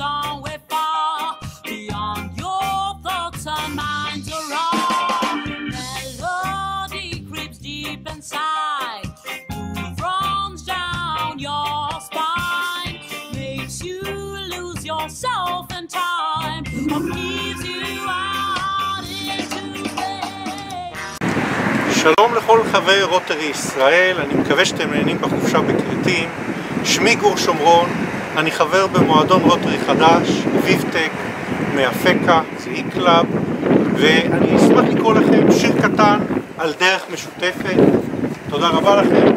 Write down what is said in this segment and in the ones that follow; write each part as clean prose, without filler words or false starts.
Somewhere far beyond your thoughts and minds are wrong. Melody creeps deep inside, groove runs down your spine, makes you lose yourself in time, or leaves you out into space. שלום לכל חברי רוטרי ישראל, אני מקווה שאתם נהנים בחופשה בכרתים. שמי גור שומרון, אני חבר במועדון רוטרי חדש, ויבטק, מאפקה, צי קלאב, ואני אשמח לקרוא לכם שיר קטן על דרך משותפת. תודה רבה לכם.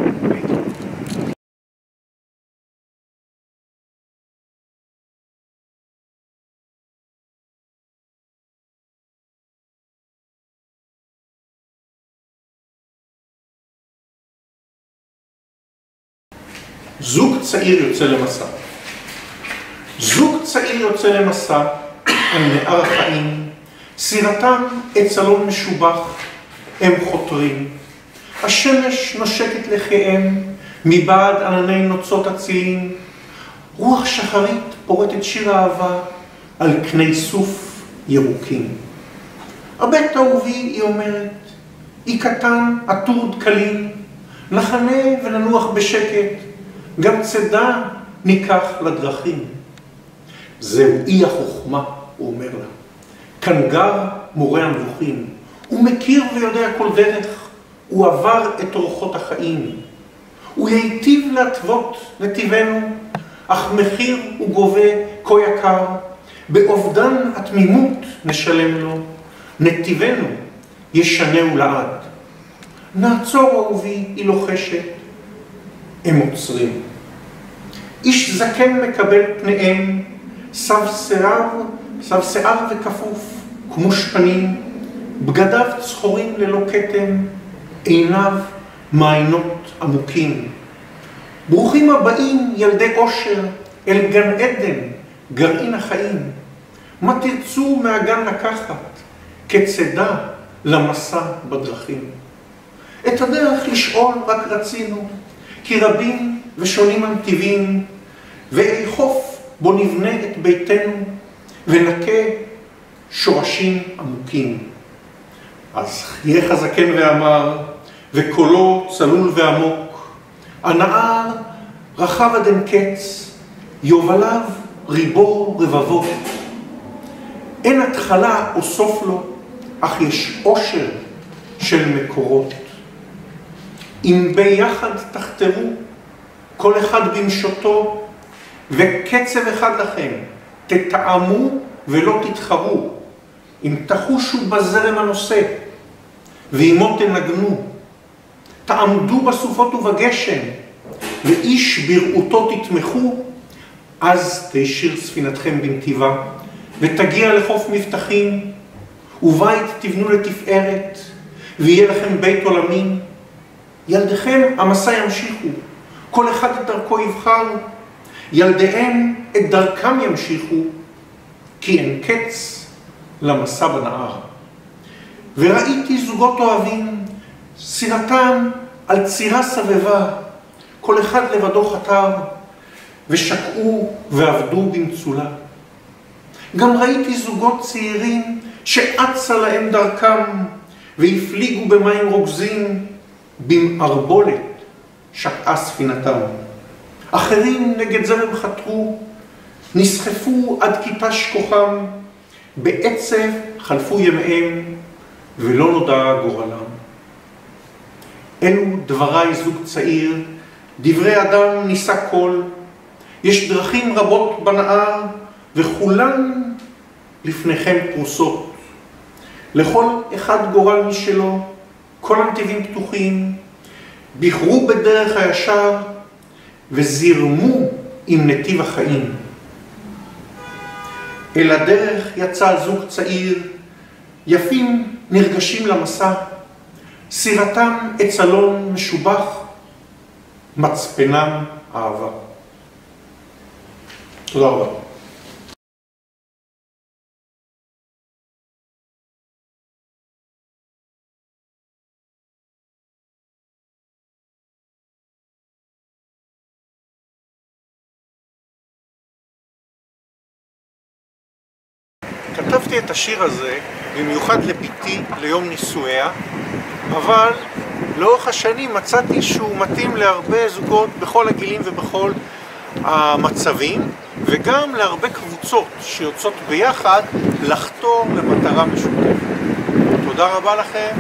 זוג צעיר יוצא למסע. זוג צעיר יוצא למסע על נהר החיים, סירתם את סלון משובח, הם חותרים. השמש נושקת לחייהם, מבעד ענני נוצות הצילים. רוח שחרית פורטת שיר אהבה על קני סוף ירוקים. הבט אהובי, היא אומרת, היא קטן, עטור דקלים, נחנה וננוח בשקט, גם צדה ניקח לדרכים. זהו אי החוכמה, הוא אומר לה. כאן גר מורה המבוכים. הוא מכיר ויודע כל דרך. הוא עבר את אורחות החיים. הוא היטיב להתוות נתיבנו, אך מחיר הוא גובה כה יקר. באובדן התמימות נשלם לו. נתיבנו ישנהו לעד. נעצור אהובי, היא לוחשת. הם עוצרים. איש זקן מקבל פניהם, סב שיער וכפוף, כמו שפנים, בגדיו צחורים ללא כתם, עיניו מעיינות עמוקים. ברוכים הבאים ילדי אושר אל גן עדן, גרעין החיים. מה תרצו מהגן לקחת, כצדה למסע בדרכים. את הדרך לשאול רק רצינו, כי רבים ושונים הנתיבים, ואל חוף בו נבנה את ביתנו, ונקה שורשים עמוקים. אז חייך הזקן ואמר, וקולו צלול ועמוק, הנהר רחב עד אין קץ, יובליו ריבו רבבות. אין התחלה או סוף לו, אך יש עושר של מקורות. אם ביחד תחתרו, כל אחד במשותו, וקצב אחד לכם, תטעמו ולא תתחרו. אם תחושו בזרם הנושא, ועמו תנגנו, תעמדו בסופות ובגשם, ואיש בראותו תתמכו, אז תישיר ספינתכם בנתיבה, ותגיע לחוף מבטחים, ובית תבנו לתפארת, ויהיה לכם בית עולמים. ילדיכם המסע ימשיכו, כל אחד את דרכו יבחר, ילדיהם את דרכם ימשיכו, כי אין קץ למסע בנהר. וראיתי זוגות אוהבים, סירתם על צירה סבבה, כל אחד לבדו חתר, ושקעו ועבדו במצולה. גם ראיתי זוגות צעירים שאצה להם דרכם, והפליגו במים רוגזים, במערבולת שקעה ספינתם. אחרים נגד זרם חתרו, נסחפו עד כיתש כוחם, בעצב חלפו ימיהם, ולא נודע גורלם. אלו דברי זוג צעיר, דברי אדם נישא קול, יש דרכים רבות בנהר, וכולן לפניכם פרוסות. לכל אחד גורל משלו, כל הנתיבים פתוחים, בחרו בדרך הישר, וזירמו עם נתיב החיים. אל הדרך יצא זוג צעיר, יפים נרגשים למסע, סירתם עץ אלון משובח, מצפנם אהבה. תודה רבה. כתבתי את השיר הזה במיוחד לביתי ליום נישואיה, אבל לאורך השנים מצאתי שהוא מתאים להרבה זוגות בכל הגילים ובכל המצבים, וגם להרבה קבוצות שיוצאות ביחד לחתור למטרה משותפת. תודה רבה לכם.